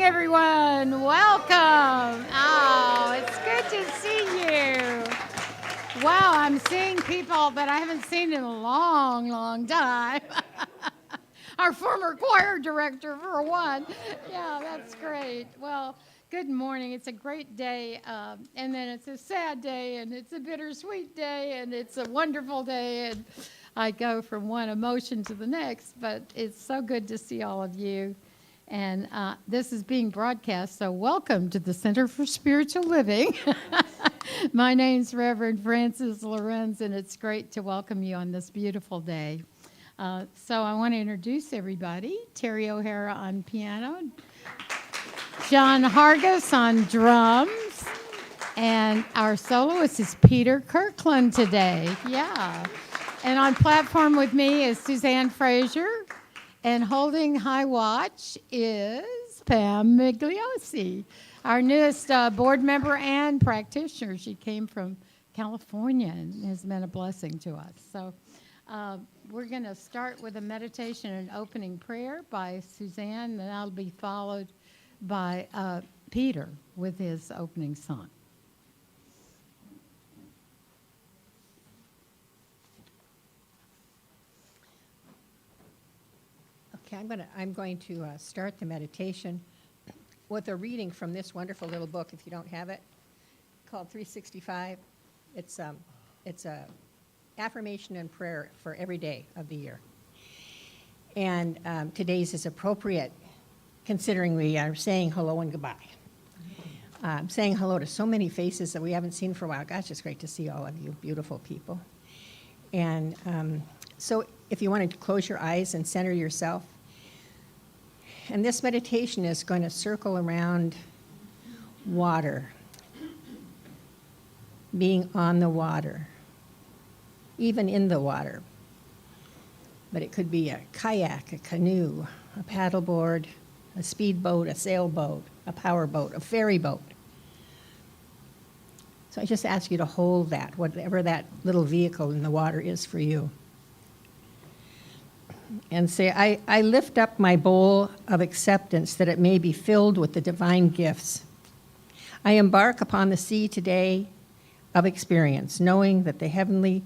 everyone. Welcome. Oh, it's good to see you. Wow, I'm seeing people that I haven't seen in a long, long time. Our former choir director, for one. Yeah, that's great. Well, good morning. It's a great day, and then it's a sad day, and it's a bittersweet day, and it's a wonderful day, and I go from one emotion to the next, but it's so good to see all of you. And this is being broadcast, so welcome to the Center for Spiritual Living. My name's Rev.Frances Lorenz, and it's great to welcome you on this beautiful day. So I want to introduce everybody. Terry O'Hara on piano, John Hargis on drums, and our soloist is Peter Kirkland today. Yeah. And on platform with me is Suzanne Frazier. And holding high watch is Pam Migliosi, our newest board member and practitioner. She came from California and has been a blessing to us. So we're going to start with a meditation and opening prayer by Suzanne, and that'll be followed by Peter with his opening song. I'm going to start the meditation with a reading from this wonderful little book, if you don't have it, called 365. It's a affirmation and prayer for every day of the year. And today's is appropriate, considering we are saying hello and goodbye. Saying hello to so many faces that we haven't seen for a while. Gosh, it's great to see all of you beautiful people. And so if you wanted to close your eyes and center yourself, and this meditation is going to circle around water, being on the water, even in the water. But it could be a kayak, a canoe, a paddleboard, a speedboat, a sailboat, a powerboat, a ferry boat. So I just ask you to hold that, whatever that little vehicle in the water is for you. And say, I lift up my bowl of acceptance that it may be filled with the divine gifts. I embark upon the sea today of experience, knowing that the heavenly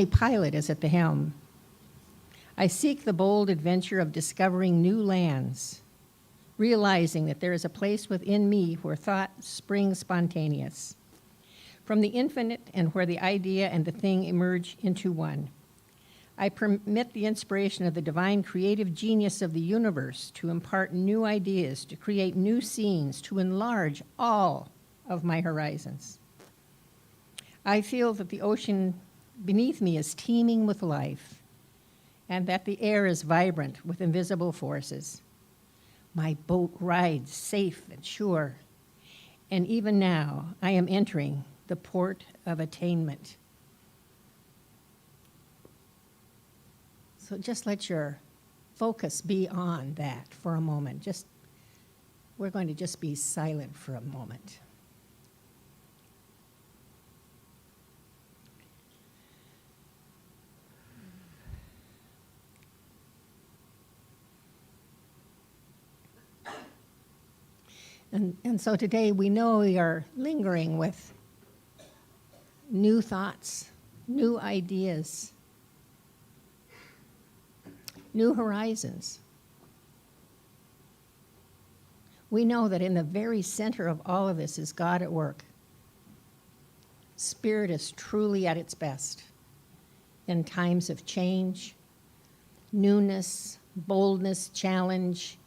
pilot is at the helm. I seek the bold adventure of discovering new lands, realizing that there is a place within me where thought springs spontaneous, from the infinite and where the idea and the thing emerge into one. I permit the inspiration of the divine creative genius of the universe to impart new ideas, to create new scenes, to enlarge all of my horizons. I feel that the ocean beneath me is teeming with life, and that the air is vibrant with invisible forces. My boat rides safe and sure, and even now I am entering the port of attainment. So just let your focus be on that for a moment. We're going to just be silent for a moment. And so today we know we are lingering with new thoughts, new ideas, new horizons. We know that in the very center of all of this is God at work. Spirit is truly at its best in times of change, newness, boldness, challenge,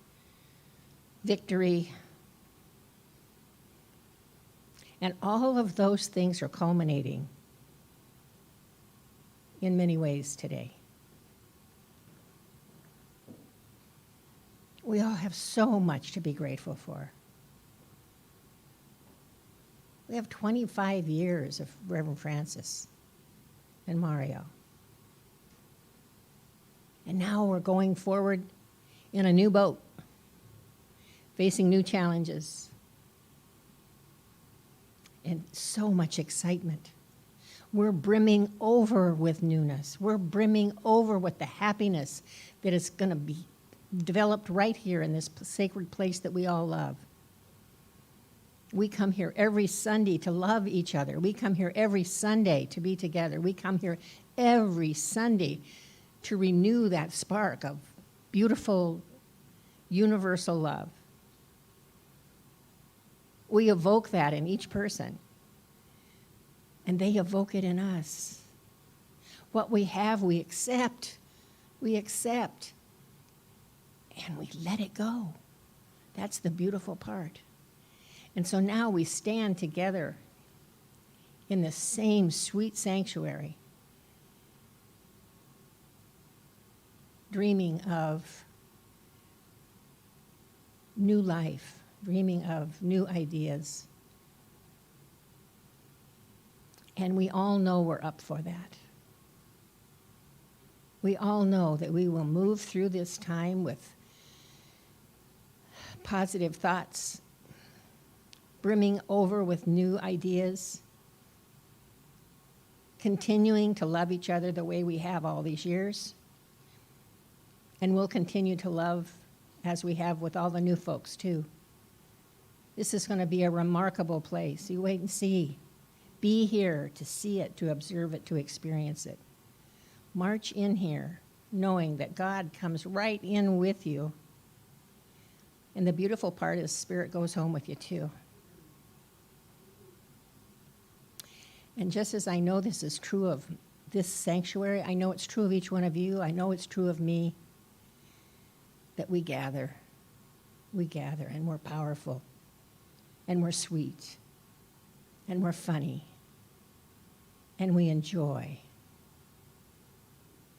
victory. And all of those things are culminating in many ways today. We all have so much to be grateful for. We have 25 years of Rev.Frances and Mario. And now we're going forward in a new boat, facing new challenges, and so much excitement. We're brimming over with newness. We're brimming over with the happiness that is going to be developed right here in this sacred place that we all love. We come here every Sunday to love each other. We come here every Sunday to be together. We come here every Sunday to renew that spark of beautiful, universal love. We evoke that in each person, and they evoke it in us. What we have, we accept. We accept, and we let it go. That's the beautiful part. And so now we stand together in the same sweet sanctuary, dreaming of new life, dreaming of new ideas. And we all know we're up for that. We all know that we will move through this time with positive thoughts, brimming over with new ideas, continuing to love each other the way we have all these years. And we'll continue to love as we have with all the new folks, too. This is going to be a remarkable place. You wait and see. Be here to see it, to observe it, to experience it. March in here knowing that God comes right in with you. And the beautiful part is Spirit goes home with you, too. And just as I know this is true of this sanctuary, I know it's true of each one of you, I know it's true of me, that we gather, and we're powerful, and we're sweet, and we're funny, and we enjoy.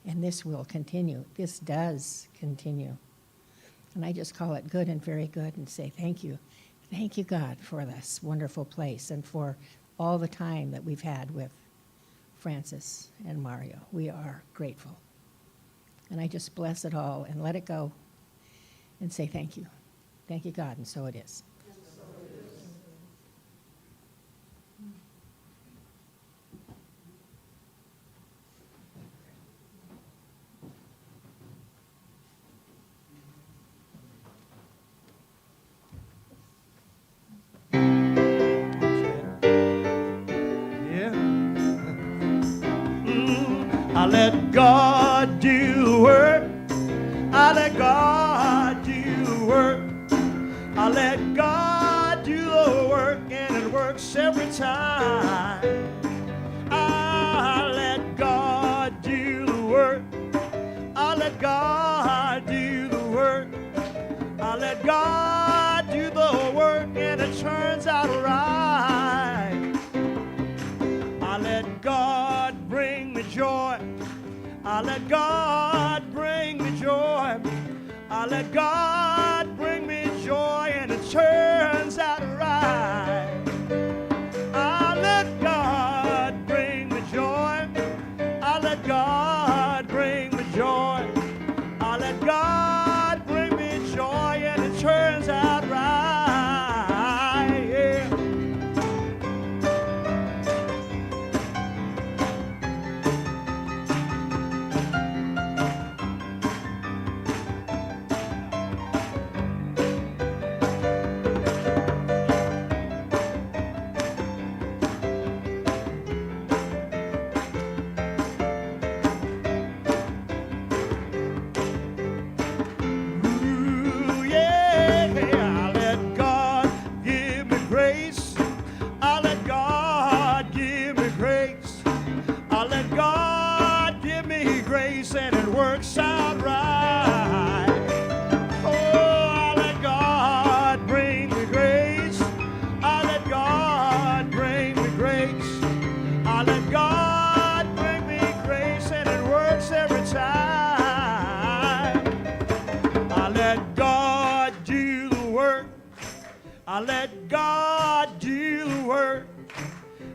And this will continue. This does continue. And I just call it good and very good and say thank you. Thank you, God, for this wonderful place and for all the time that we've had with Frances and Mario. We are grateful. And I just bless it all and let it go and say thank you. Thank you, God, and so it is. I let God do the work. I let God do the work. I let God do the work, and it works every time. I let God do the work. I let God do the work. I let God do the work, and it turns out right. I let God bring me joy. I let God bring me joy. I let God bring me joy, and it turns out right. I let God bring me joy. I let God bring me joy. I let God bring me joy, and it turns out right. Yeah. I let God do the work.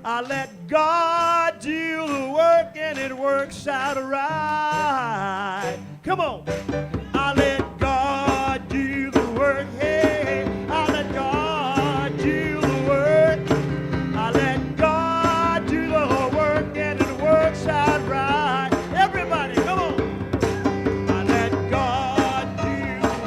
I let God do the work, and it works out right. Come on. I let God do the work. Hey, I let God do the work. I let God do the work, and it works out right. Everybody, come on. I let God do the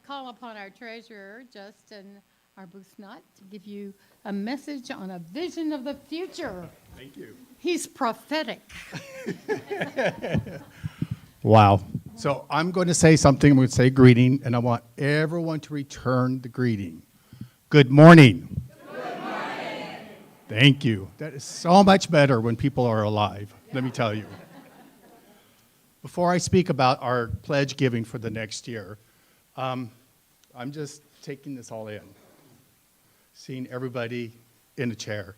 call upon our treasurer, Justing Arbuthnot, to give you a message on a vision of the future. Thank you. He's prophetic. Wow. So I'm going to say something. I'm going to say greeting, and I want everyone to return the greeting. Good morning. Good morning. Thank you. That is so much better when people are alive, let me tell you. Before I speak about our pledge giving for the next year, I'm just taking this all in. Seeing everybody in a chair,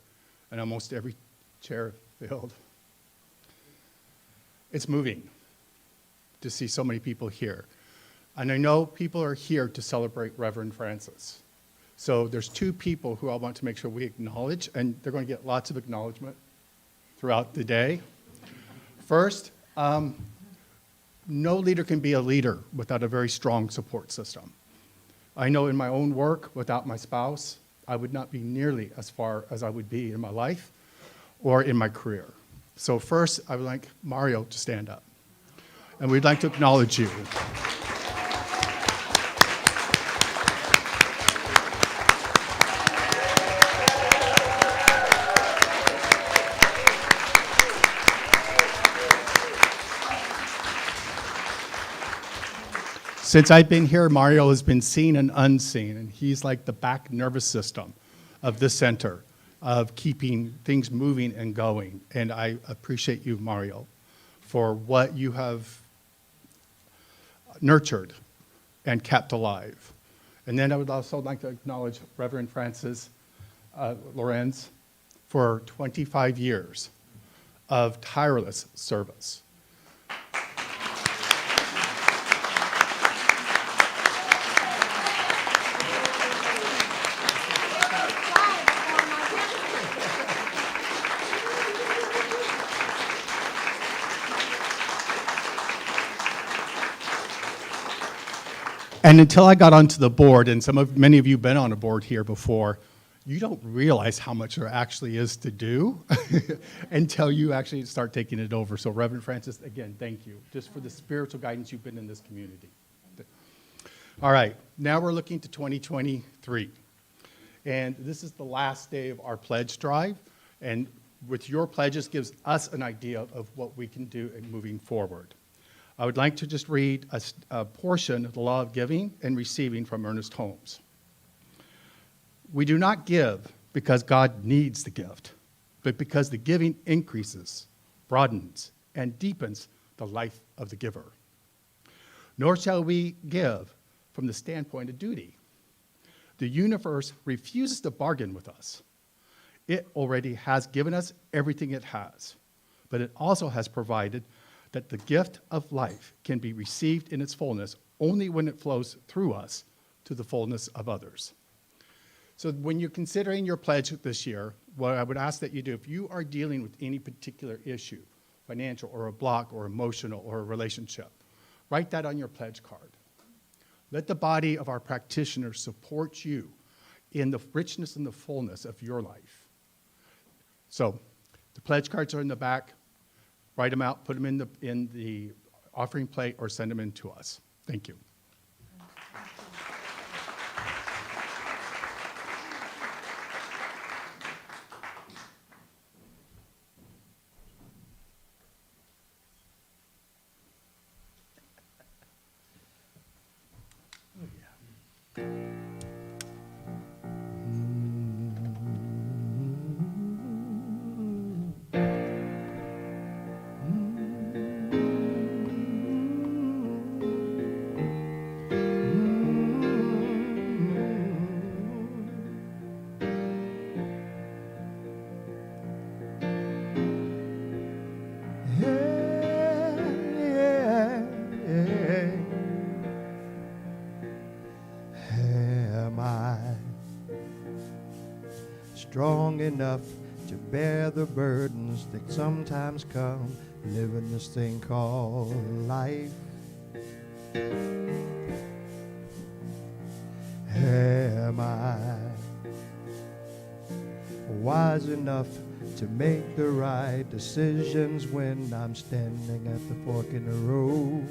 and almost every chair filled. It's moving to see so many people here. And I know people are here to celebrate Rev.Frances. So there's two people who I want to make sure we acknowledge, and they're going to get lots of acknowledgement throughout the day. First, no leader can be a leader without a very strong support system. I know in my own work, without my spouse, I would not be nearly as far as I would be in my life or in my career. So first, I would like Mario to stand up. And we'd like to acknowledge you. Since I've been here, Mario has been seen and unseen, and he's like the back nervous system of this center, of keeping things moving and going. And I appreciate you, Mario, for what you have nurtured and kept alive. And then I would also like to acknowledge Rev.Frances Lorenz for 25 years of tireless service. And until I got onto the board, and many of you have been on a board here before, you don't realize how much there actually is to do until you actually start taking it over. So Rev.Frances, again, thank you, just for the spiritual guidance you've been in this community. All right, now we're looking to 2023. And this is the last day of our pledge drive. And with your pledges gives us an idea of what we can do in moving forward. I would like to just read a portion of the law of giving and receiving from Ernest Holmes. We do not give because God needs the gift, but because the giving increases, broadens, and deepens the life of the giver. Nor shall we give from the standpoint of duty. The universe refuses to bargain with us. It already has given us everything it has, but it also has provided that the gift of life can be received in its fullness only when it flows through us to the fullness of others. So when you're considering your pledge this year, what I would ask that you do, if you are dealing with any particular issue, financial or a block or emotional or a relationship, write that on your pledge card. Let the body of our practitioners support you in the richness and the fullness of your life. So the pledge cards are in the back. Write them out, put them in the offering plate, or send them in to us. Thank you. Strong enough to bear the burdens that sometimes come living this thing called life? Am I wise enough to make the right decisions when I'm standing at the fork in the road?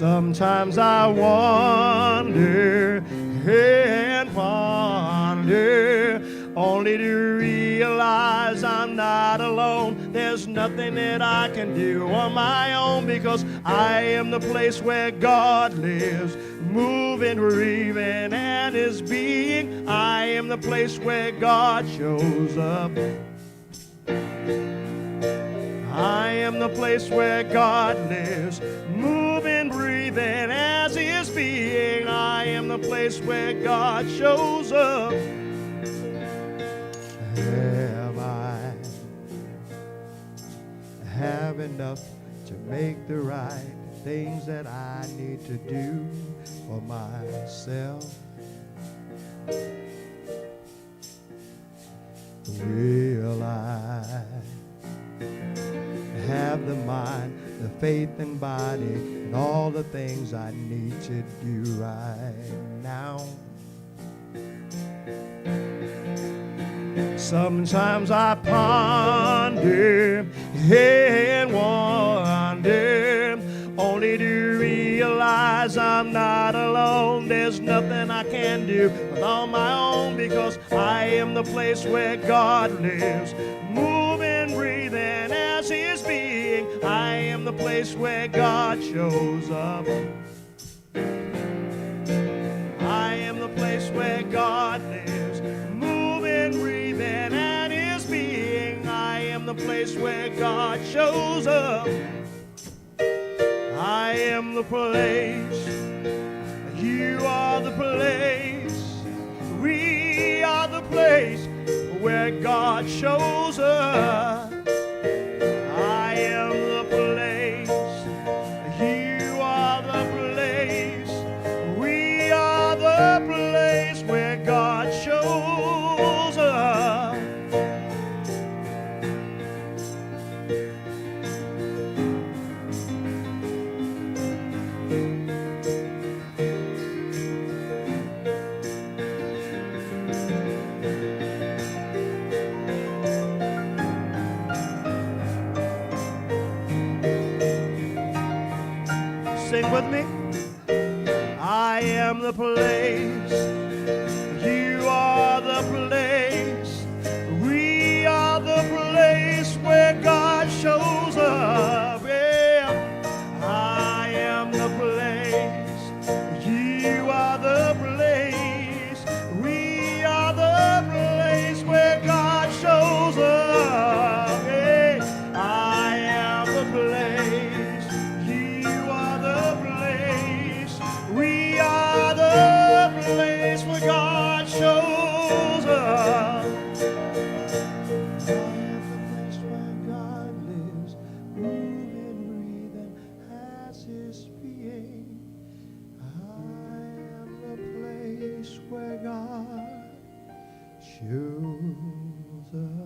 Sometimes I wonder and ponder, only to realize I'm not alone. There's nothing that I can do on my own, because I am the place where God lives, moving, breathing, and is being. I am the place where God shows up. I am the place where God lives, moving, breathing, as He is being. I am the place where God shows up. Have enough to make the right things that I need to do for myself? Will I have the mind, the faith and body, and all the things I need to do right now? Sometimes I ponder and wonder, only to realize I'm not alone. There's nothing I can do on my own, because I am the place where God lives, moving, breathing, as He is being. I am the place where God shows up. I am the place where God lives, moving, breathing, and is being. I am the place where God shows up. I am the place, you are the place, we are the place where God shows up. I am the place, you are the place, we are the place where God shows up. Sing with me. I am the place, you are the place, we are the place where God shows up. Yeah. I am the place, you are the place, we are the place where God shows up. Yeah. I am the place, you are the place, we are the place where God shows up. I am the place where God lives, moving, breathing, has His being. I am the place where God shows up.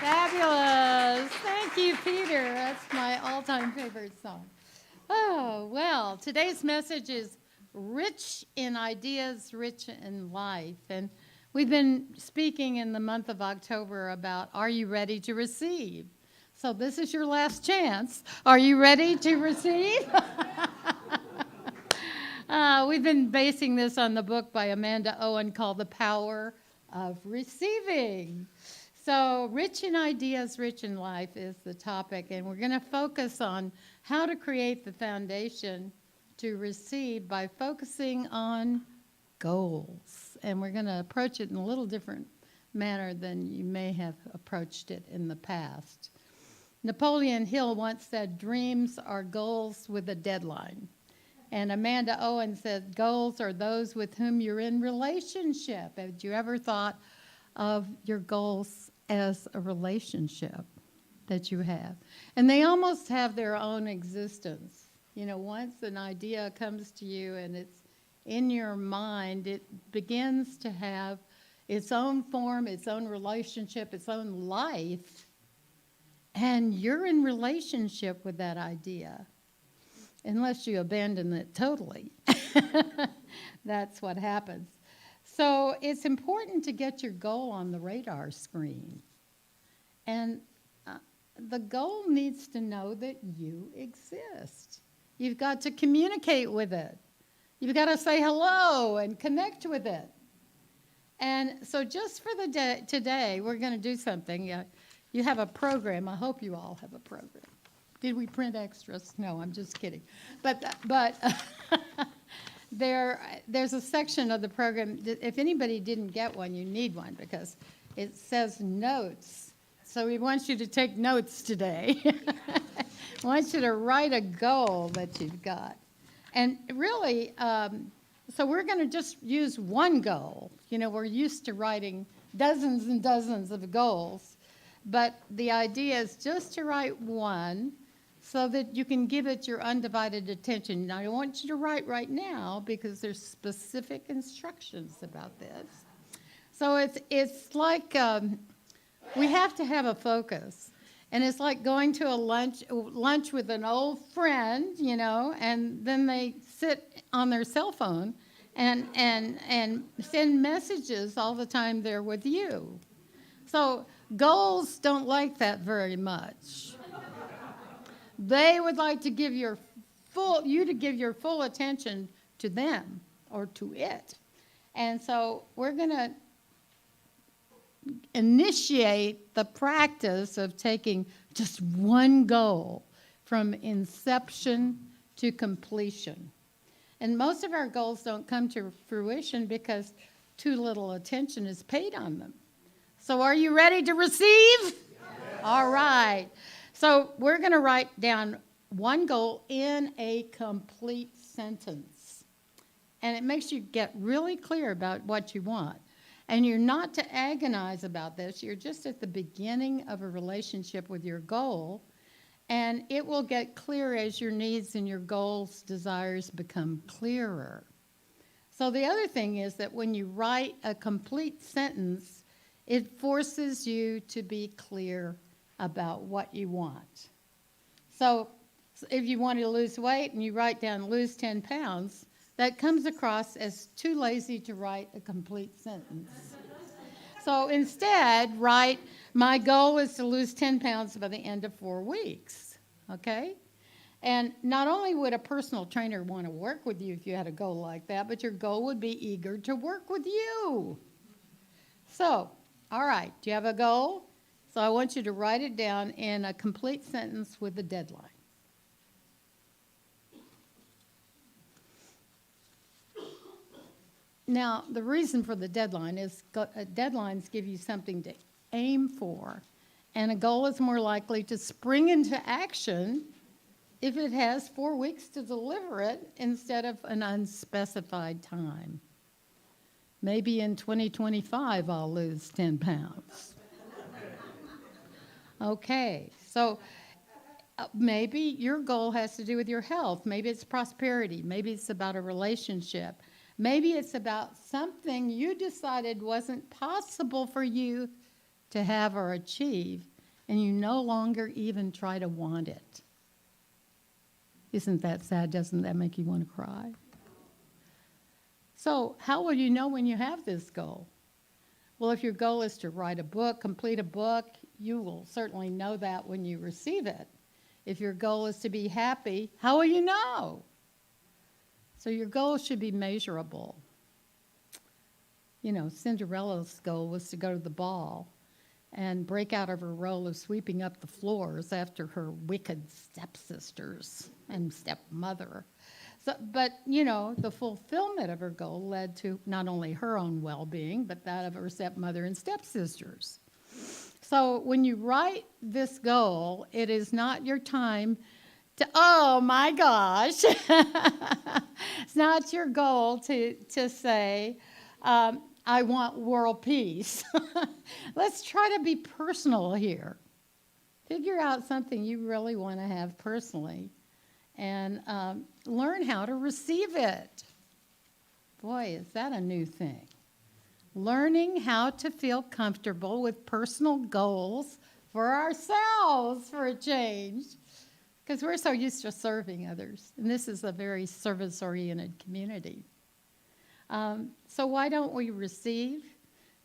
Fabulous. Thank you, Peter. That's my all-time favorite song. Oh, well, today's message is rich in ideas, rich in life. And we've been speaking in the month of October about, are you ready to receive? So this is your last chance. Are you ready to receive? We've been basing this on the book by Amanda Owen called The Power of Receiving. So rich in ideas, rich in life is the topic, and we're going to focus on how to create the foundation to receive by focusing on goals. And we're going to approach it in a little different manner than you may have approached it in the past. Napoleon Hill once said, dreams are goals with a deadline. And Amanda Owen said, goals are those with whom you're in relationship. Have you ever thought of your goals as a relationship that you have? And they almost have their own existence. You know, once an idea comes to you and it's in your mind, it begins to have its own form, its own relationship, its own life. And you're in relationship with that idea, unless you abandon it totally. That's what happens. So it's important to get your goal on the radar screen. And the goal needs to know that you exist. You've got to communicate with it. You've got to say hello and connect with it. And so just for the day, today, we're going to do something. You have a program. I hope you all have a program. Did we print extras? No, I'm just kidding. But there's a section of the program, that if anybody didn't get one, you need one, because it says notes. So we want you to take notes today. I want you to write a goal that you've got. And really, so we're going to just use one goal. You know, we're used to writing dozens and dozens of goals. But the idea is just to write one so that you can give it your undivided attention. Now, I want you to write right now because there's specific instructions about this. So it's like we have to have a focus. And it's like going to a lunch with an old friend, you know, and then they sit on their cell phone and send messages all the time they're with you. So goals don't like that very much. They would like to give you to give your full attention to them or to it. And so we're going to initiate the practice of taking just one goal from inception to completion. And most of our goals don't come to fruition because too little attention is paid on them. So are you ready to receive? Yes. All right. So we're going to write down one goal in a complete sentence. And it makes you get really clear about what you want. And you're not to agonize about this. You're just at the beginning of a relationship with your goal. And it will get clear as your needs and your goals, desires become clearer. So the other thing is that when you write a complete sentence, it forces you to be clear about what you want. So if you want to lose weight and you write down lose 10 pounds, that comes across as too lazy to write a complete sentence. So instead, write, my goal is to lose 10 pounds by the end of 4 weeks, okay? And not only would a personal trainer want to work with you if you had a goal like that, but your goal would be eager to work with you. So, all right, do you have a goal? So I want you to write it down in a complete sentence with a deadline. Now, the reason for the deadline is deadlines give you something to aim for, and a goal is more likely to spring into action if it has 4 weeks to deliver it instead of an unspecified time. Maybe in 2025 I'll lose 10 pounds. Okay, so maybe your goal has to do with your health. Maybe it's prosperity. Maybe it's about a relationship. Maybe it's about something you decided wasn't possible for you to have or achieve, and you no longer even try to want it. Isn't that sad? Doesn't that make you want to cry? So how will you know when you have this goal? Well, if your goal is to write a book, complete a book, you will certainly know that when you receive it. If your goal is to be happy, how will you know? So your goal should be measurable. You know, Cinderella's goal was to go to the ball and break out of her role of sweeping up the floors after her wicked stepsisters and stepmother. So, but, you know, the fulfillment of her goal led to not only her own well-being, but that of her stepmother and stepsisters. So when you write this goal, it is not your time to, oh my gosh, it's not your goal to say, I want world peace. Let's try to be personal here. Figure out something you really want to have personally and learn how to receive it. Boy, is that a new thing. Learning how to feel comfortable with personal goals for ourselves for a change. Because we're so used to serving others. And this is a very service-oriented community. So why don't we receive?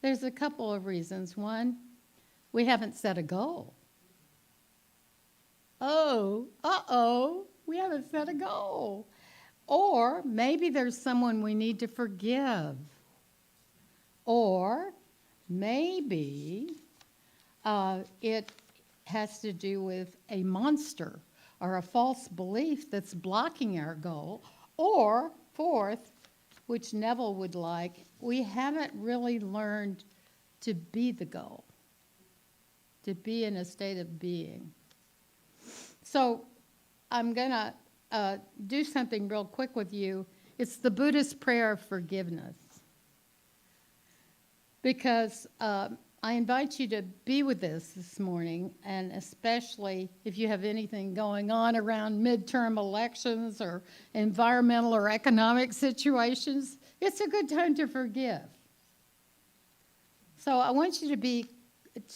There's a couple of reasons. One, we haven't set a goal. We haven't set a goal. Or maybe there's someone we need to forgive. Or maybe it has to do with a monster or a false belief that's blocking our goal. Or, fourth, which Neville would like, we haven't really learned to be the goal, to be in a state of being. So I'm going to do something real quick with you. It's the Buddhist prayer of forgiveness. Because I invite you to be with this morning, and especially if you have anything going on around midterm elections or environmental or economic situations, it's a good time to forgive. So I want you to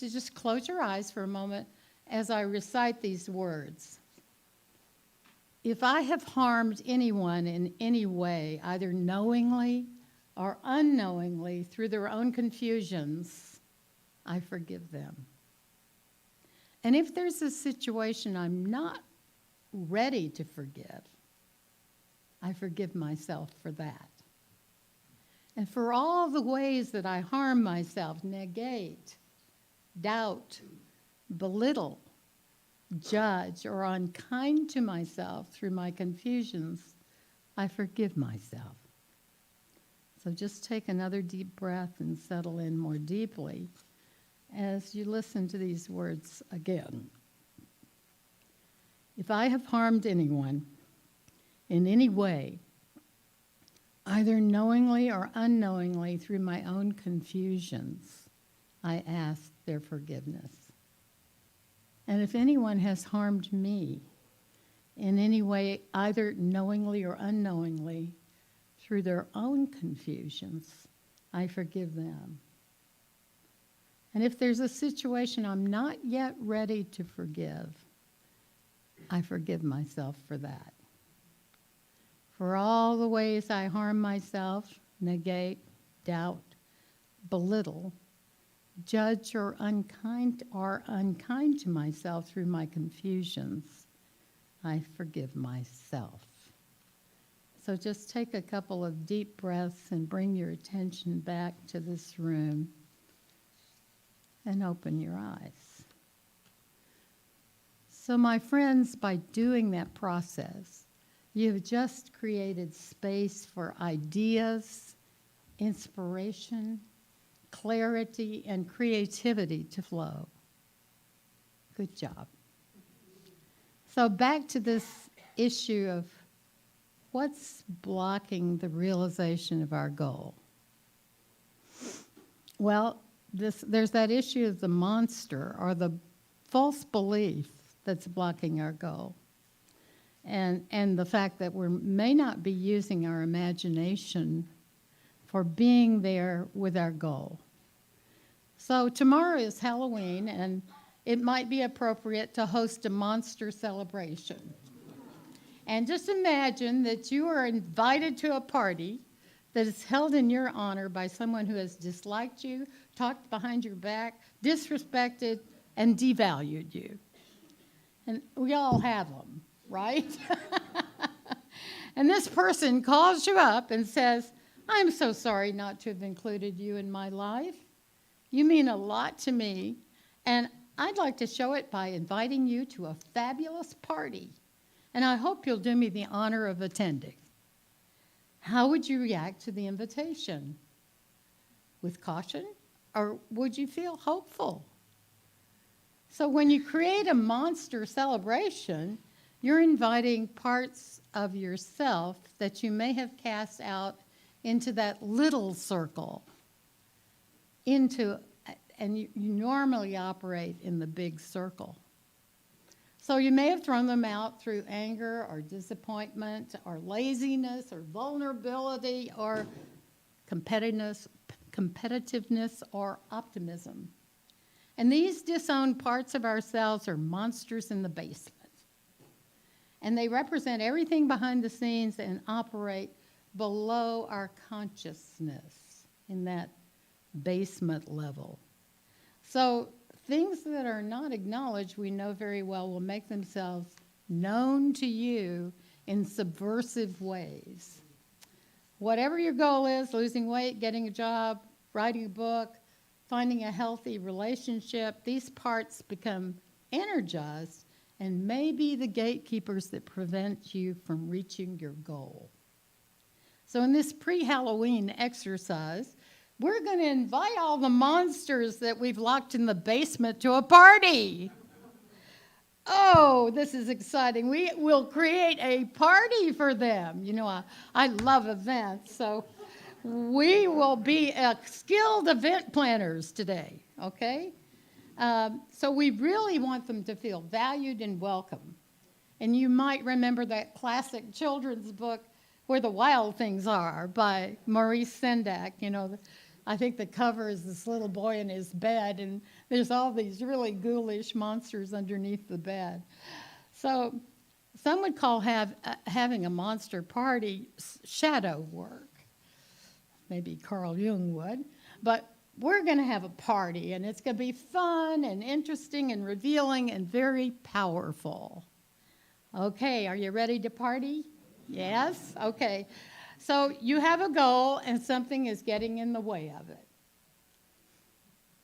just close your eyes for a moment as I recite these words. If I have harmed anyone in any way, either knowingly or unknowingly through their own confusions, I forgive them. And if there's a situation I'm not ready to forgive, I forgive myself for that. And for all the ways that I harm myself, negate, doubt, belittle, judge, or unkind to myself through my confusions, I forgive myself. So just take another deep breath and settle in more deeply as you listen to these words again. If I have harmed anyone in any way, either knowingly or unknowingly through my own confusions, I ask their forgiveness. And if anyone has harmed me in any way, either knowingly or unknowingly, through their own confusions, I forgive them. And if there's a situation I'm not yet ready to forgive, I forgive myself for that. For all the ways I harm myself, negate, doubt, belittle, judge, or unkind to myself through my confusions, I forgive myself. So just take a couple of deep breaths and bring your attention back to this room and open your eyes. So my friends, by doing that process, you've just created space for ideas, inspiration, clarity, and creativity to flow. Good job. So back to this issue of what's blocking the realization of our goal? Well, there's that issue of the monster or the false belief that's blocking our goal. And the fact that we may not be using our imagination for being there with our goal. So tomorrow is Halloween, and it might be appropriate to host a monster celebration. And just imagine that you are invited to a party that is held in your honor by someone who has disliked you, talked behind your back, disrespected, and devalued you. And we all have them, right? And this person calls you up and says, I'm so sorry not to have included you in my life. You mean a lot to me, and I'd like to show it by inviting you to a fabulous party. And I hope you'll do me the honor of attending. How would you react to the invitation? With caution? Or would you feel hopeful? So when you create a monster celebration, you're inviting parts of yourself that you may have cast out into that little circle, and you normally operate in the big circle. So you may have thrown them out through anger or disappointment or laziness or vulnerability or competitiveness or optimism. And these disowned parts of ourselves are monsters in the basement. And they represent everything behind the scenes and operate below our consciousness in that basement level. So things that are not acknowledged, we know very well, will make themselves known to you in subversive ways. Whatever your goal is, losing weight, getting a job, writing a book, finding a healthy relationship, these parts become energized and may be the gatekeepers that prevent you from reaching your goal. So in this pre-Halloween exercise, we're going to invite all the monsters that we've locked in the basement to a party. Oh, this is exciting. We will create a party for them. You know, I love events, so we will be skilled event planners today, okay? So we really want them to feel valued and welcome. And you might remember that classic children's book, Where the Wild Things Are, by Maurice Sendak. You know, I think the cover is this little boy in his bed, and there's all these really ghoulish monsters underneath the bed. So some would call having a monster party shadow work. Maybe Carl Jung would. But we're going to have a party, and it's going to be fun and interesting and revealing and very powerful. Okay, are you ready to party? Yes? Okay. So you have a goal, and something is getting in the way of it.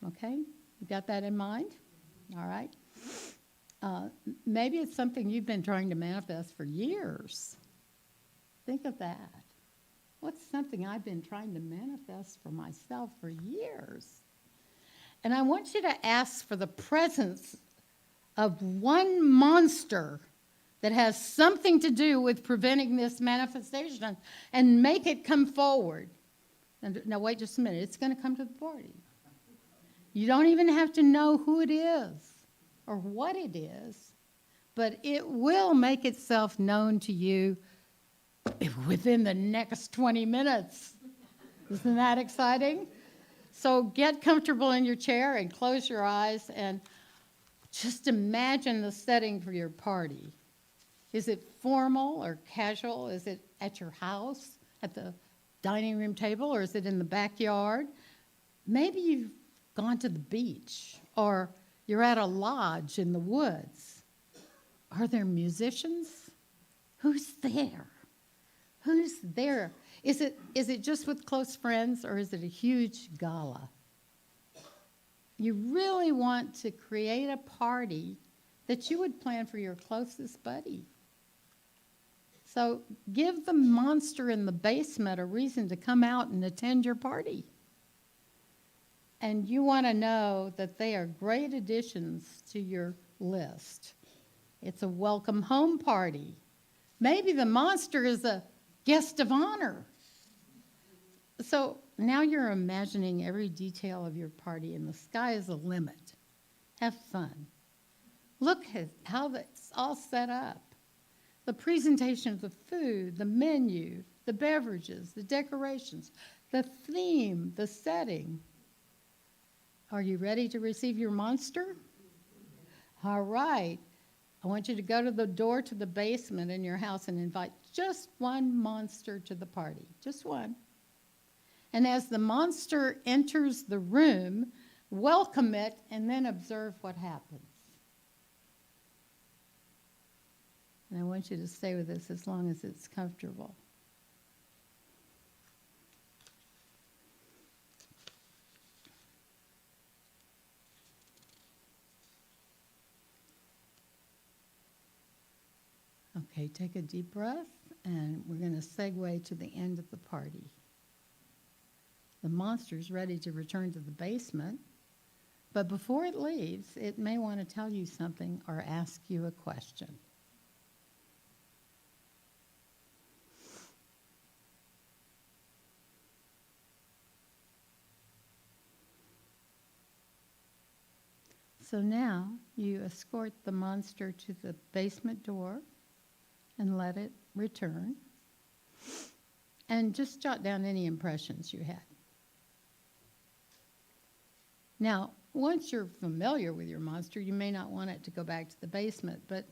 Okay? You got that in mind? All right. Maybe it's something you've been trying to manifest for years. Think of that. What's something I've been trying to manifest for myself for years? And I want you to ask for the presence of one monster that has something to do with preventing this manifestation, and make it come forward. And now wait just a minute, it's going to come to the party. You don't even have to know who it is or what it is, but it will make itself known to you within the next 20 minutes. Isn't that exciting? So get comfortable in your chair and close your eyes and just imagine the setting for your party. Is it formal or casual? Is it at your house, at the dining room table, or is it in the backyard? Maybe you've gone to the beach, or you're at a lodge in the woods. Are there musicians? Who's there? Who's there? Is it just with close friends, or is it a huge gala? You really want to create a party that you would plan for your closest buddy. So give the monster in the basement a reason to come out and attend your party. And you want to know that they are great additions to your list. It's a welcome home party. Maybe the monster is a guest of honor. So now you're imagining every detail of your party, and the sky is the limit. Have fun. Look at how it's all set up. The presentation of the food, the menu, the beverages, the decorations, the theme, the setting. Are you ready to receive your monster? All right. I want you to go to the door to the basement in your house and invite just one monster to the party, just one. And as the monster enters the room, welcome it and then observe what happens. And I want you to stay with us as long as it's comfortable. Okay, take a deep breath, and we're going to segue to the end of the party. The monster's ready to return to the basement, but before it leaves, it may want to tell you something or ask you a question. So now you escort the monster to the basement door and let it return. And just jot down any impressions you had. Now, once you're familiar with your monster, you may not want it to go back to the basement, but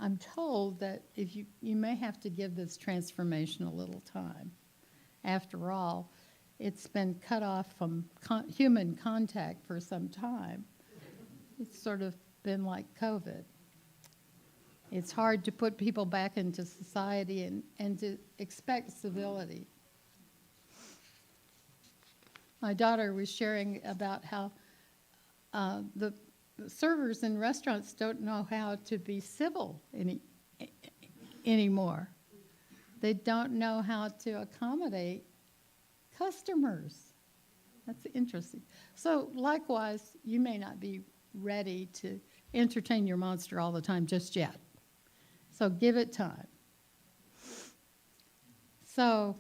I'm told that if you may have to give this transformation a little time. After all, it's been cut off from human contact for some time. It's sort of been like COVID. It's hard to put people back into society and to expect civility. My daughter was sharing about how the servers in restaurants don't know how to be civil anymore. They don't know how to accommodate customers. That's interesting. So likewise, you may not be ready to entertain your monster all the time just yet. So give it time. So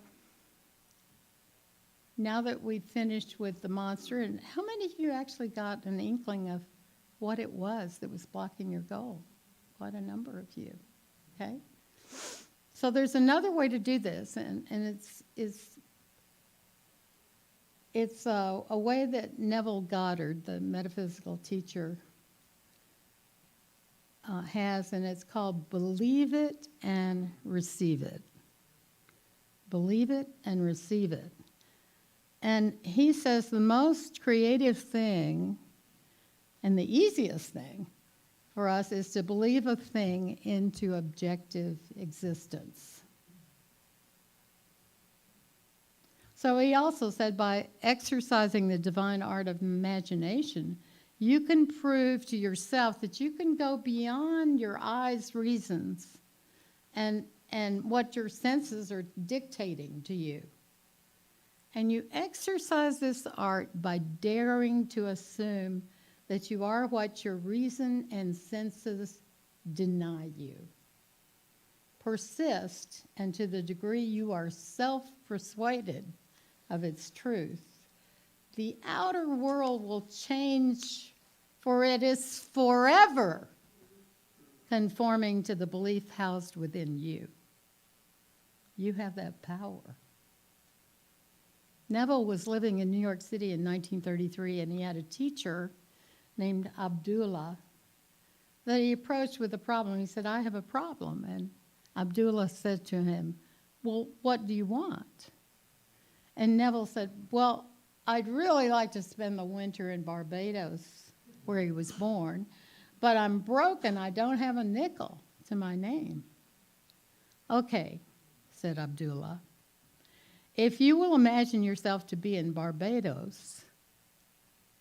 now that we've finished with the monster, and how many of you actually got an inkling of what it was that was blocking your goal? Quite a number of you, okay? So there's another way to do this, and it's a way that Neville Goddard, the metaphysical teacher, has, and it's called Believe It and Receive It. Believe it and receive it. And he says the most creative thing and the easiest thing for us is to believe a thing into objective existence. So he also said by exercising the divine art of imagination, you can prove to yourself that you can go beyond your eyes' reasons and what your senses are dictating to you. And you exercise this art by daring to assume that you are what your reason and senses deny you. Persist, and to the degree you are self-persuaded of its truth, the outer world will change, for it is forever conforming to the belief housed within you. You have that power. Neville was living in New York City in 1933, and he had a teacher named Abdullah that he approached with a problem. He said, I have a problem. And Abdullah said to him, well, what do you want? And Neville said, well, I'd really like to spend the winter in Barbados, where he was born, but I'm broke and I don't have a nickel to my name. Okay, said Abdullah. If you will imagine yourself to be in Barbados,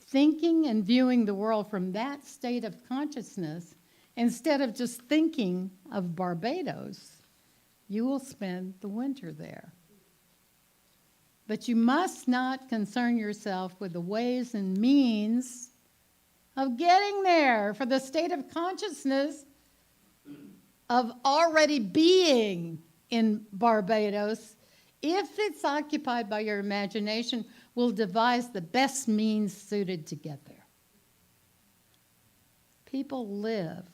thinking and viewing the world from that state of consciousness, instead of just thinking of Barbados, you will spend the winter there. But you must not concern yourself with the ways and means of getting there, for the state of consciousness of already being in Barbados, if it's occupied by your imagination, will devise the best means suited to get there. People live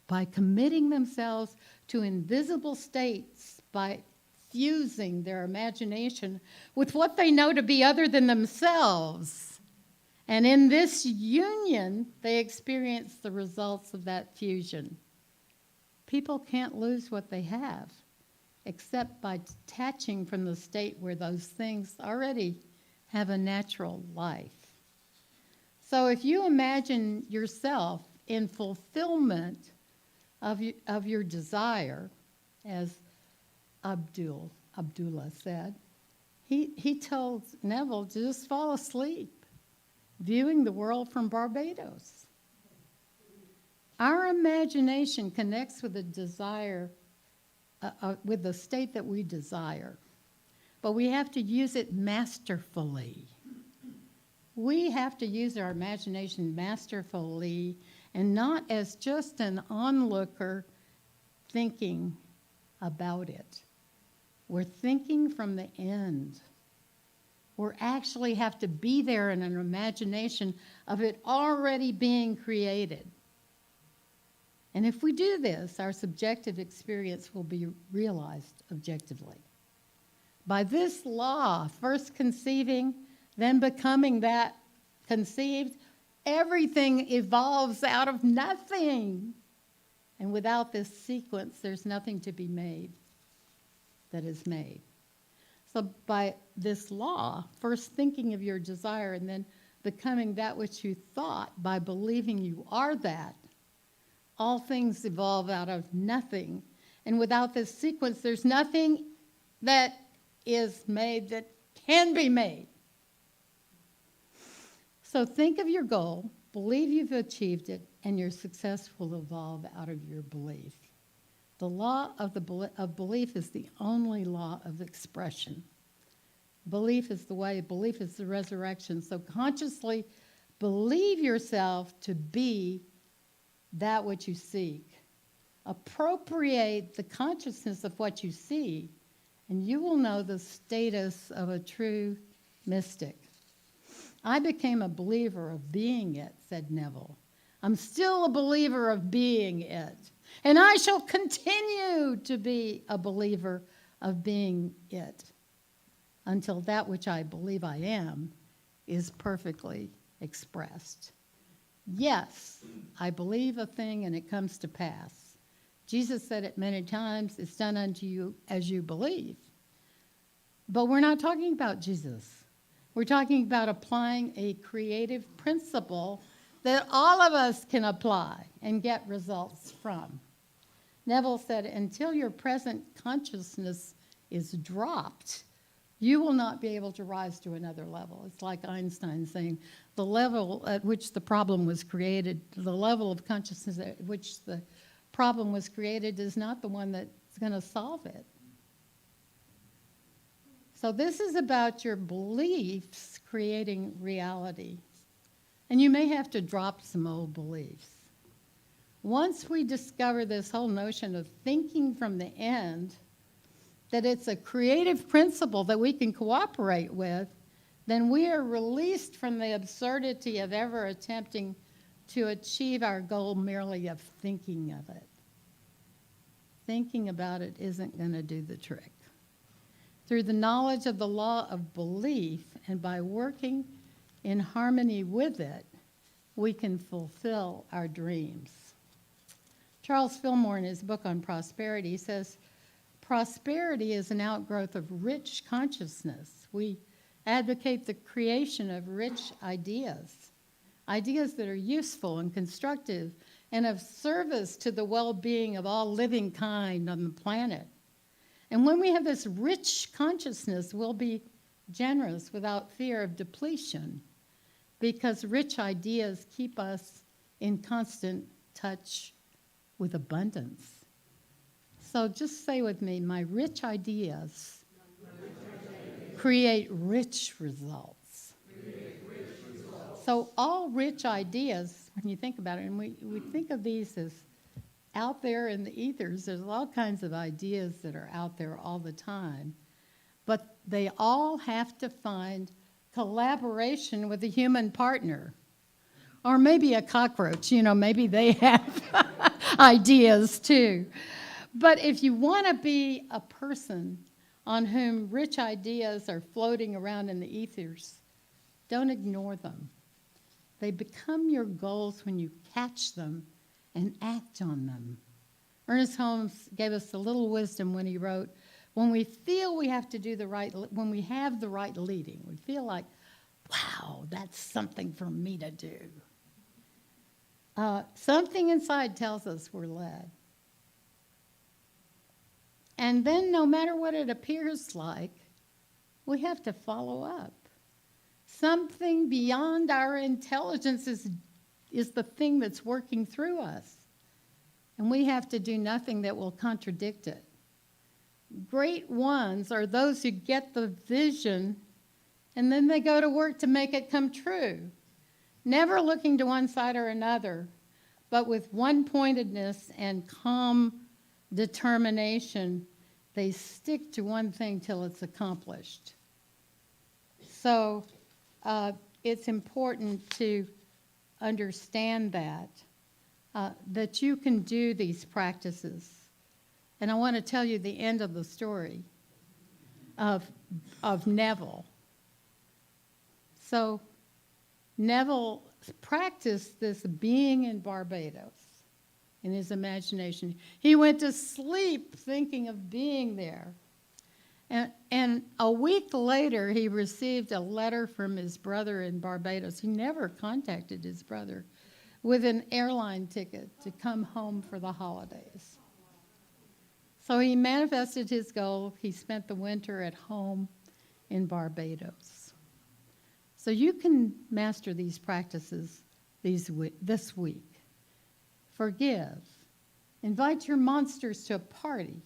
by committing themselves to invisible states, by fusing their imagination with what they know to be other than themselves. And in this union, they experience the results of that fusion. People can't lose what they have, except by detaching from the state where those things already have a natural life. So if you imagine yourself in fulfillment of your desire, as Abdullah said, he told Neville to just fall asleep, viewing the world from Barbados. Our imagination connects with the desire, with the state that we desire, but we have to use it masterfully. We have to use our imagination masterfully and not as just an onlooker thinking about it. We're thinking from the end. We actually have to be there in an imagination of it already being created. And if we do this, our subjective experience will be realized objectively. By this law, first conceiving, then becoming that conceived, everything evolves out of nothing. And without this sequence, there's nothing to be made that is made. So by this law, first thinking of your desire and then becoming that which you thought, by believing you are that, all things evolve out of nothing. And without this sequence, there's nothing that is made that can be made. So think of your goal, believe you've achieved it, and your success will evolve out of your belief. The law of belief is the only law of expression. Belief is the way, belief is the resurrection. So consciously believe yourself to be that which you seek. Appropriate the consciousness of what you see, and you will know the status of a true mystic. I became a believer of being it, said Neville. I'm still a believer of being it. And I shall continue to be a believer of being it until that which I believe I am is perfectly expressed. Yes, I believe a thing and it comes to pass. Jesus said it many times, it's done unto you as you believe. But we're not talking about Jesus. We're talking about applying a creative principle that all of us can apply and get results from. Neville said, until your present consciousness is dropped, you will not be able to rise to another level. It's like Einstein saying, the level at which the problem was created, the level of consciousness at which the problem was created is not the one that's going to solve it. So this is about your beliefs creating reality. And you may have to drop some old beliefs. Once we discover this whole notion of thinking from the end, that it's a creative principle that we can cooperate with, then we are released from the absurdity of ever attempting to achieve our goal merely of thinking of it. Thinking about it isn't going to do the trick. Through the knowledge of the law of belief and by working in harmony with it, we can fulfill our dreams. Charles Fillmore, in his book on prosperity, says, prosperity is an outgrowth of rich consciousness. We advocate the creation of rich ideas, ideas that are useful and constructive and of service to the well-being of all living kind on the planet. And when we have this rich consciousness, we'll be generous without fear of depletion, because rich ideas keep us in constant touch with abundance. So just say with me, my rich ideas create rich results. So all rich ideas, when you think about it, and we think of these as out there in the ethers, there's all kinds of ideas that are out there all the time, but they all have to find collaboration with a human partner. Or maybe a cockroach, maybe they have ideas too. But if you want to be a person on whom rich ideas are floating around in the ethers, don't ignore them. They become your goals when you catch them and act on them. Ernest Holmes gave us a little wisdom when he wrote, when we feel we have to do when we have the right leading, we feel like, wow, that's something for me to do. Something inside tells us we're led. And then no matter what it appears like, we have to follow up. Something beyond our intelligence is the thing that's working through us. And we have to do nothing that will contradict it. Great ones are those who get the vision and then they go to work to make it come true. Never looking to one side or another, but with one-pointedness and calm determination, they stick to one thing till it's accomplished. So it's important to understand that you can do these practices. And I want to tell you the end of the story of Neville. So Neville practiced this being in Barbados in his imagination. He went to sleep thinking of being there. And a week later, he received a letter from his brother in Barbados. He never contacted his brother, with an airline ticket to come home for the holidays. So he manifested his goal. He spent the winter at home in Barbados. So you can master these practices this week. Forgive. Invite your monsters to a party.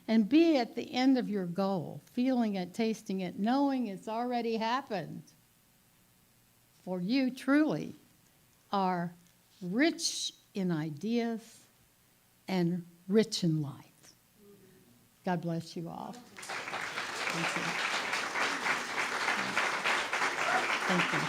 And be at the end of your goal, feeling it, tasting it, knowing it's already happened. For you truly are rich in ideas and rich in life. God bless you all. Thank you. Thank you.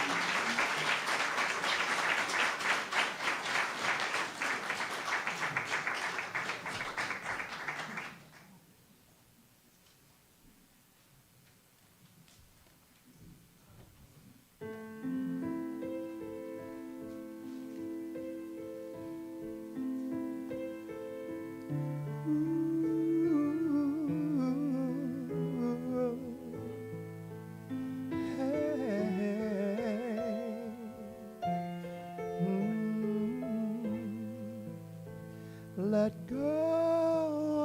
Let go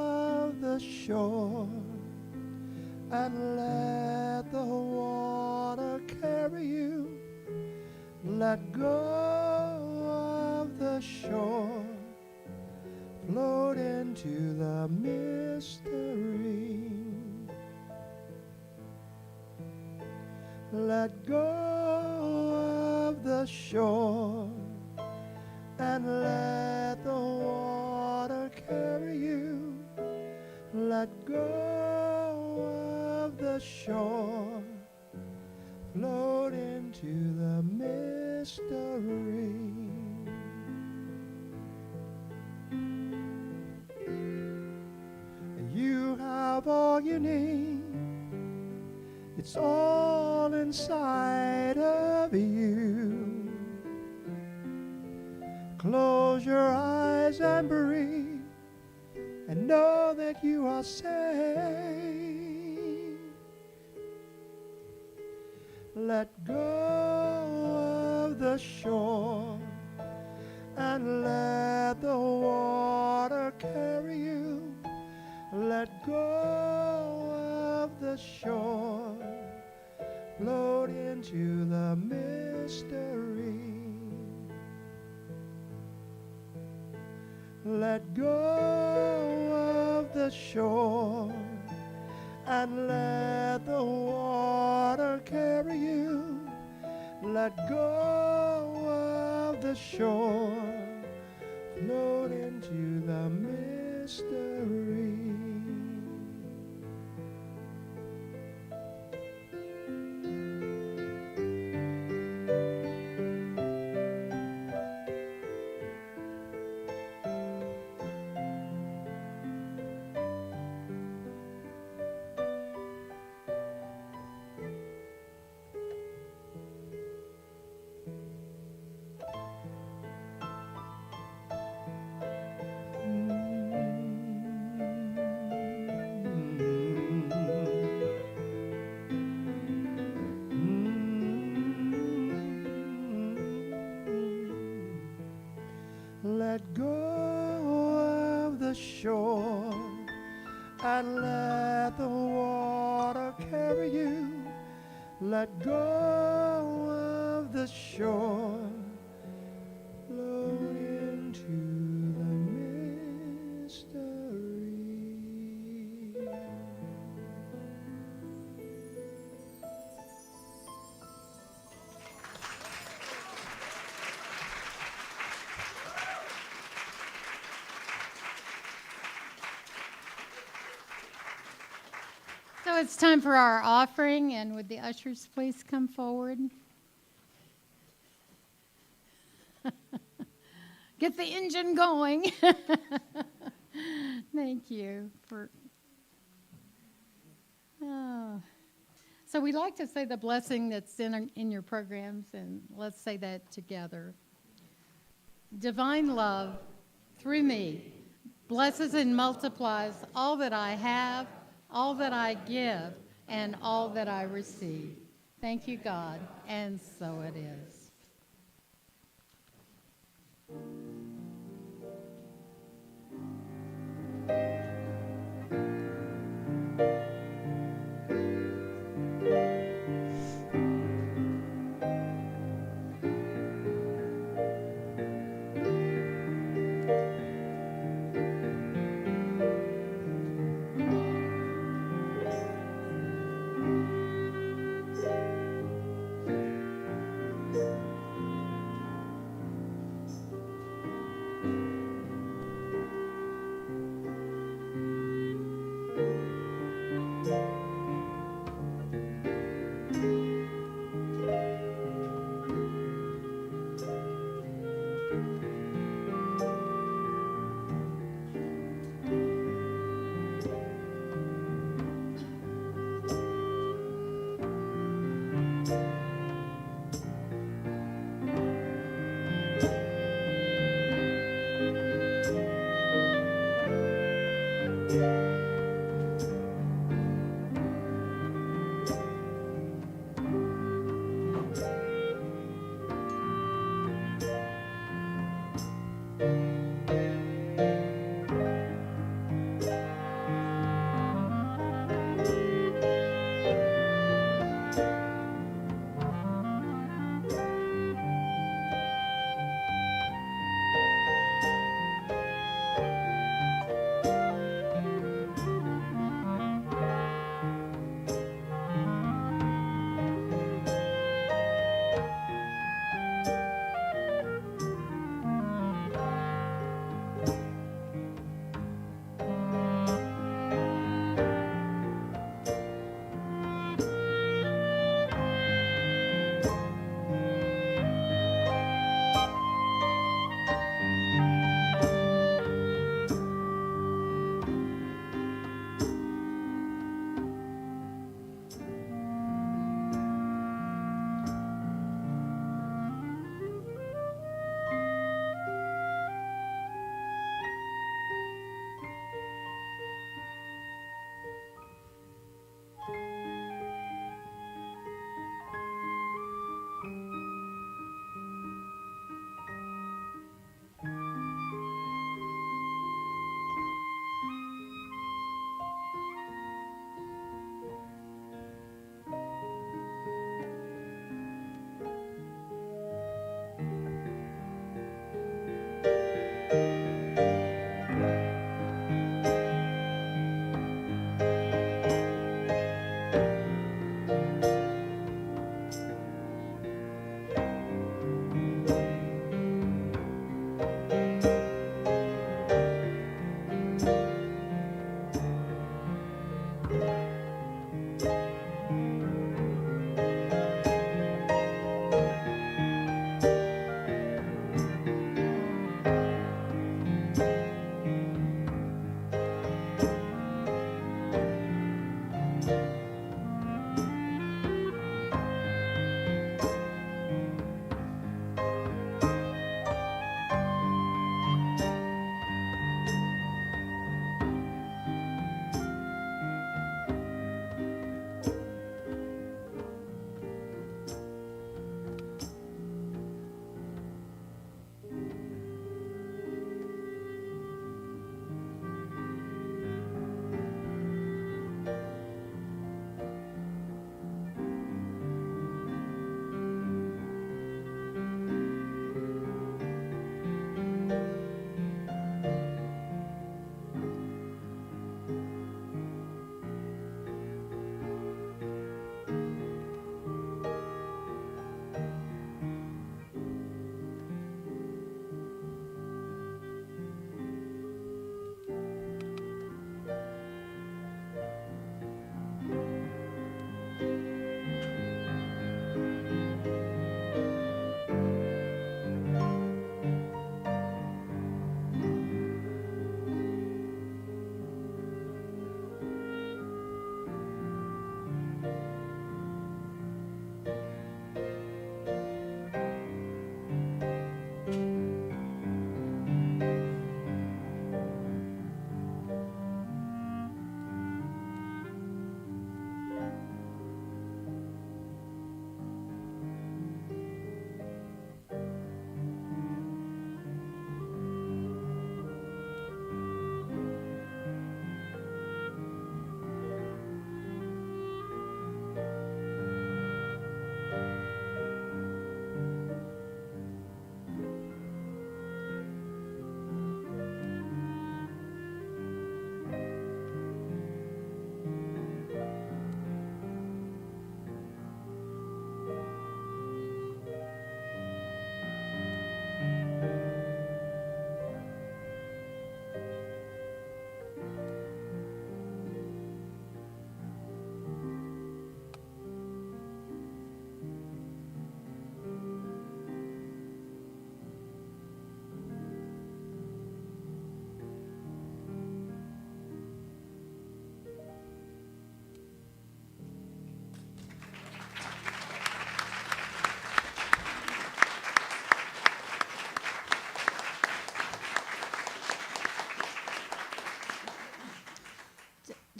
of the shore and let the water carry you. Let go of the shore, float into the mystery. Let go of the shore and let the water carry you. Let go of the shore, float into the mystery. You have all you need. It's all inside of you. Close your eyes and breathe and know that you are safe. Let go of the shore and let the water carry you. Let go of the shore, float into the mystery. Let go of the shore and let the water carry you. Let go of the shore, float into the mystery. Let go of the shore and let the water carry you. Let go of the shore, float into the mystery. So it's time for our offering, and would the ushers please come forward? Get the engine going. Thank you for. Oh. So we like to say the blessing that's in your programs, and let's say that together. Divine love, through me, blesses and multiplies all that I have, all that I give, and all that I receive. Thank you, God, and so it is.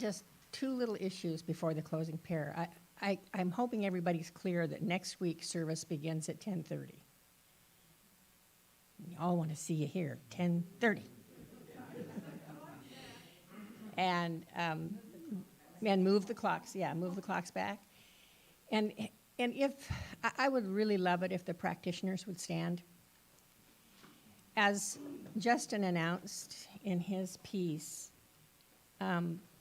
just two little issues before the closing prayer. I'm hoping everybody's clear that next week's service begins at 10:30. We all want to see you here, 10:30. And move the clocks, move the clocks back. And if, I would really love it if the practitioners would stand. As Justin announced in his piece,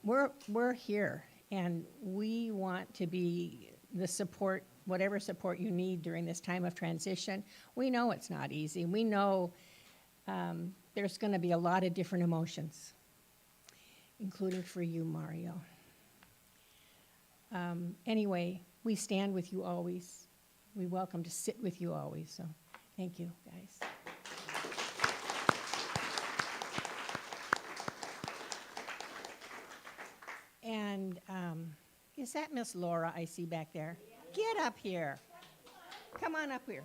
we're here, and we want to be the support, whatever support you need during this time of transition. We know it's not easy. We know there's going to be a lot of different emotions, including for you, Mario. Anyway, we stand with you always. We welcome to sit with you always. So thank you, guys. And is that Miss Laura I see back there? Get up here. Come on up here.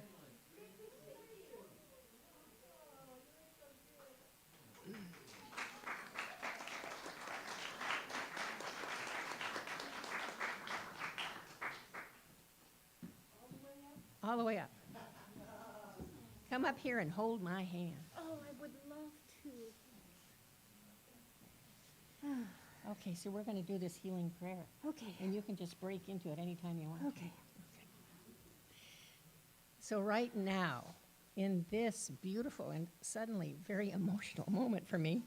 All the way up. Come up here and hold my hand. Oh, I would love to. Okay, so we're going to do this healing prayer. Okay. And you can just break into it anytime you want. Okay. So right now, in this beautiful and suddenly very emotional moment for me,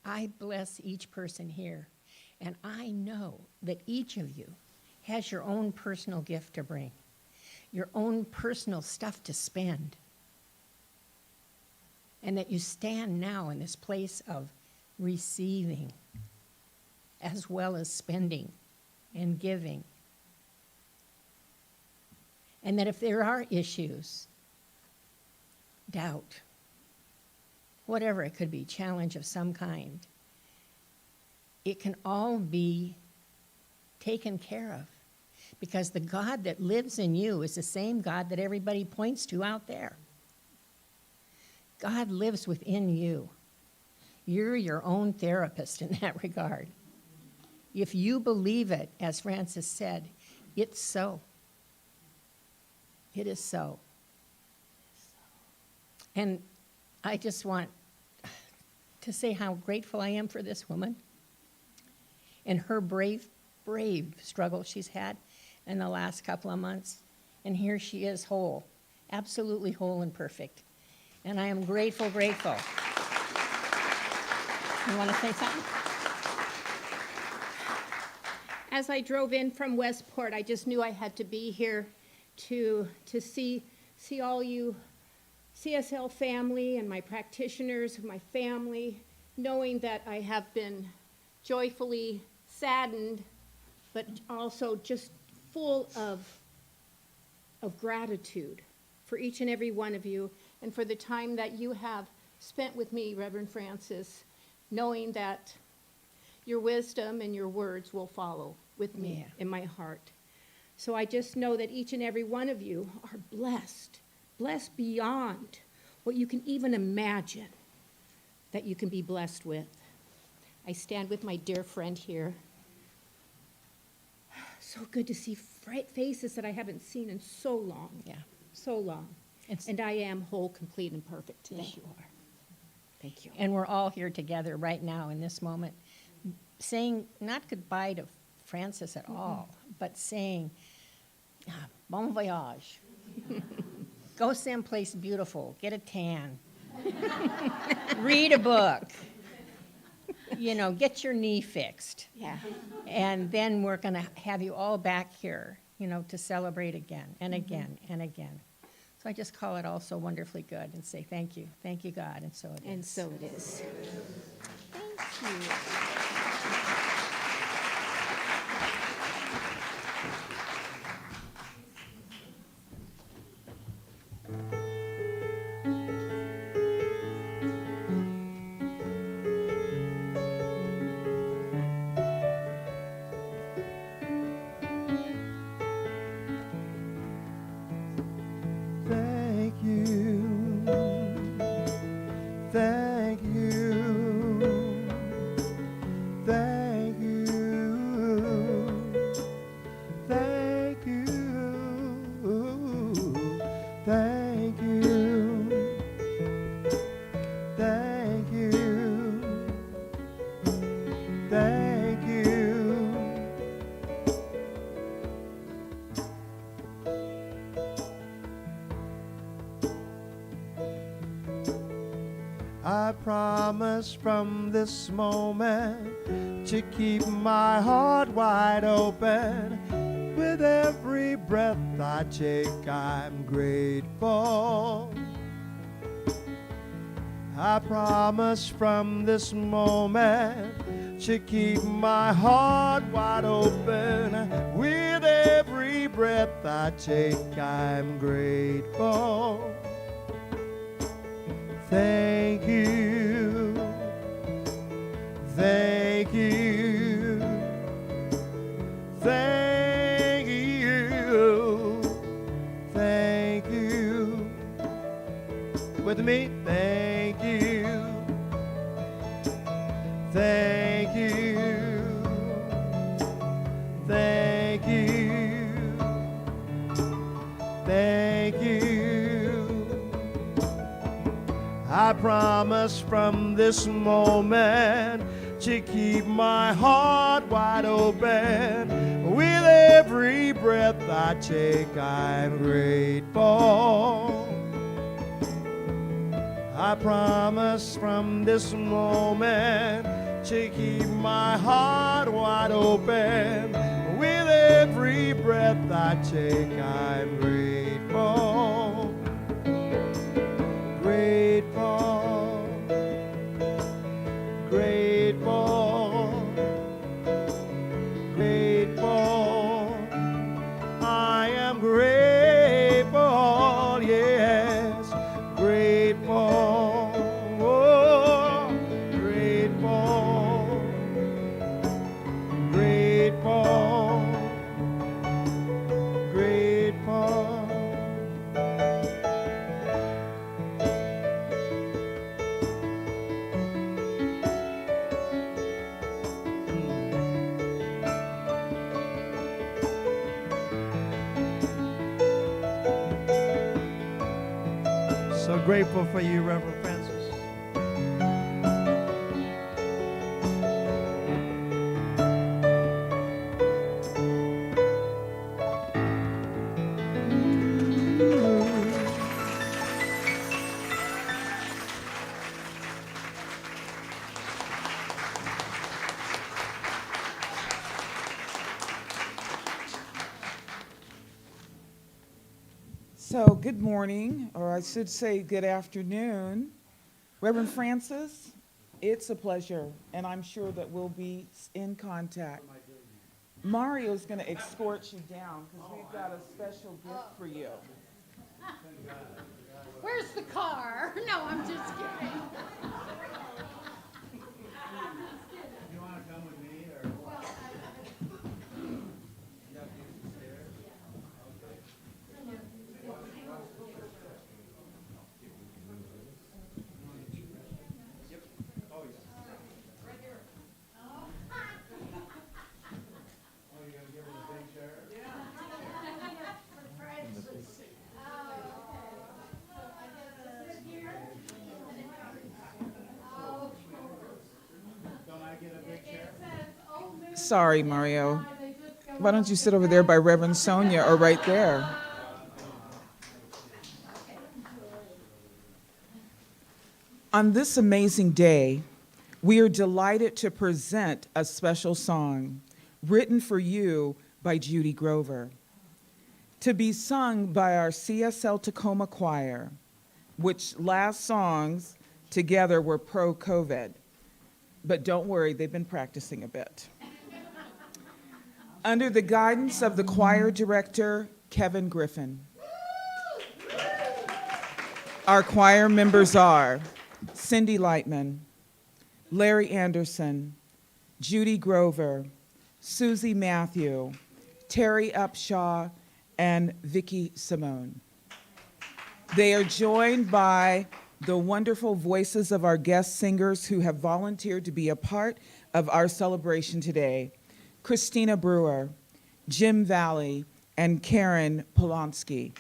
I bless each person here. And I know that each of you has your own personal gift to bring, your own personal stuff to spend. And that you stand now in this place of receiving as well as spending and giving. And that if there are issues, doubt, whatever it could be, challenge of some kind, it can all be taken care of. Because the God that lives in you is the same God that everybody points to out there. God lives within you. You're your own therapist in that regard. If you believe it, as Frances said, it's so. It is so. And I just want to say how grateful I am for this woman and her brave struggle she's had in the last couple of months. And here she is whole, absolutely whole and perfect. And I am grateful. You want to say something? As I drove in from Westport, I just knew I had to be here to see all you CSL family and my practitioners, my family, knowing that I have been joyfully saddened, but also just full of gratitude for each and every one of you and for the time that you have spent with me, Rev.Frances, knowing that your wisdom and your words will follow with me in my heart. So I just know that each and every one of you are blessed beyond what you can even imagine that you can be blessed with. I stand with my dear friend here. So good to see faces that I haven't seen in so long. Yeah. So long. And I am whole, complete, and perfect today. Yes, you are. Thank you. And we're all here together right now in this moment, saying not goodbye to Frances at all, but saying, bon voyage. Go someplace beautiful. Get a tan. Read a book. Get your knee fixed. Yeah. And then we're going to have you all back here, to celebrate again and again and again. So I just call it all so wonderfully good and say thank you. Thank you, God. And so it is. And so it is. Thank you. Thank you. I promise from this moment to keep my heart wide open. With every breath I take, I'm grateful. I promise from this moment to keep my heart wide open. With every breath I take, I'm grateful. Thank you, thank you, thank you, thank you. With me, thank you, thank you, thank you, thank you. I promise from this moment to keep my heart wide open. With every breath I take, I'm grateful. I promise from this moment to keep my heart wide open. With every breath I take, I'm grateful. Grateful, grateful, grateful. I am grateful, yes, grateful, oh, grateful, grateful, grateful. So grateful for you, Rev.Frances. So good morning, or I should say good afternoon. Reverend Frances, it's a pleasure, and I'm sure that we'll be in contact. Mario's going to escort you down because we've got a special gift for you. Where's the car? No, I'm just kidding. You want to come with me, or? Sorry, Mario. Why don't you sit over there by Reverend Sonia or right there? On this amazing day, we are delighted to present a special song written for you by Judy Grover, to be sung by our CSL Tacoma Choir, which last songs together were pro-COVID. But don't worry, they've been practicing a bit. Under the guidance of the choir director, Kevin Griffin. Our choir members are Cindy Lightman, Larry Anderson, Judy Grover, Susie Matthew, Terry Upshaw, and Vicki Simone. They are joined by the wonderful voices of our guest singers who have volunteered to be a part of our celebration today. Christina Brewer, Jim Valley, and Karen Polonsky.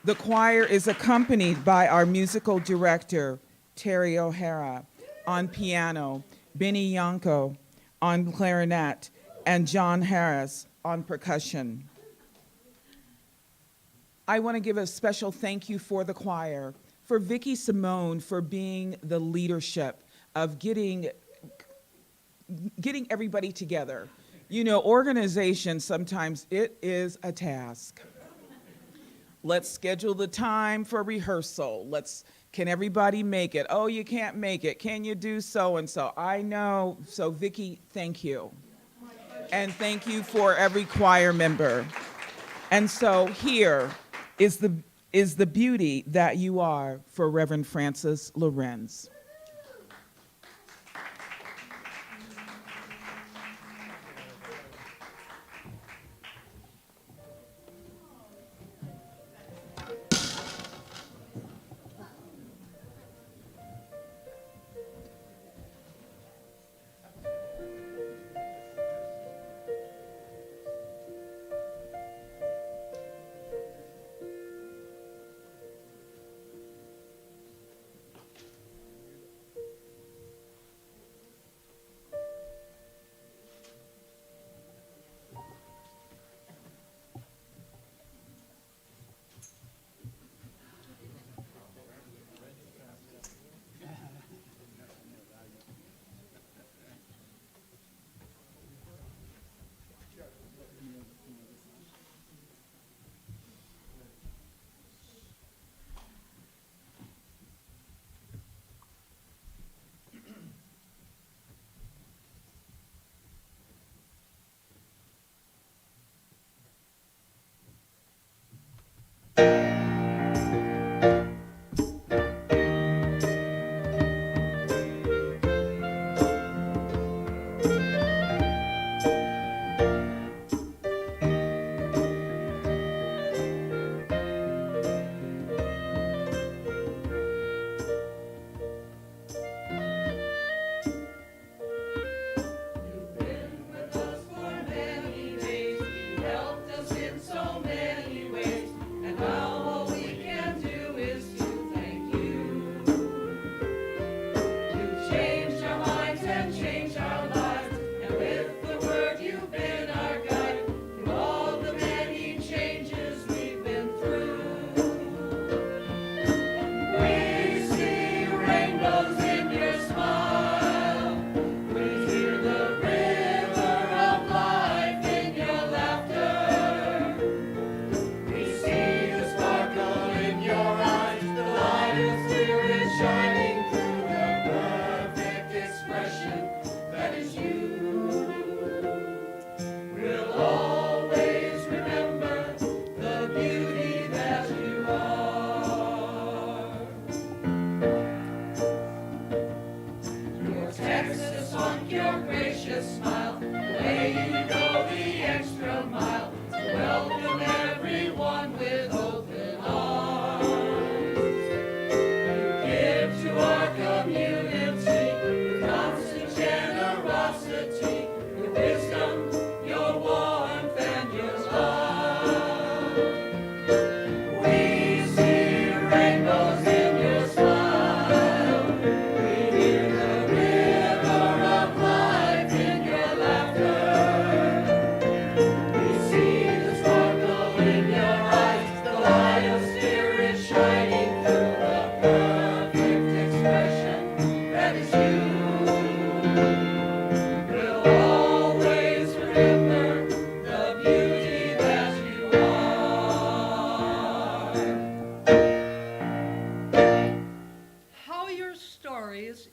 The choir is accompanied by our musical director, Terry O'Hara, on piano, Benny Yangco on clarinet, and John Harris on percussion. I want to give a special thank you for the choir for Vicky Simone for being the leadership of getting everybody together. You know, organization, sometimes it is a task. Let's schedule the time for rehearsal. Can everybody make it? Oh, you can't make it. Can you do so-and-so? I know. So Vicky, thank you. And thank you for every choir member. And so here is the beauty that you are for Rev.Frances Lorenz.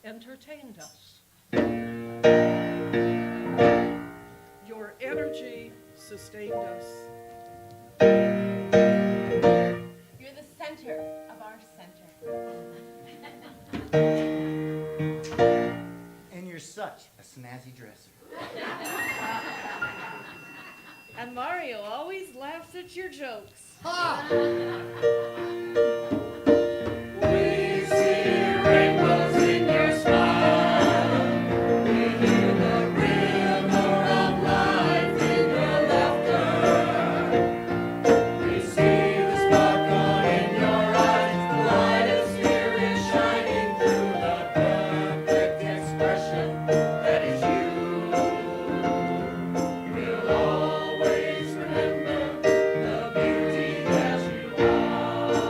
entertained us. Your energy sustained us. You're the center of our center. And you're such a snazzy dresser. And Mario always laughs at your jokes. We see rainbows in your smile. We hear the river of life in your laughter. We see the sparkle in your eyes. The light of spirit shining through the perfect expression that is you. We'll always remember the beauty that you are.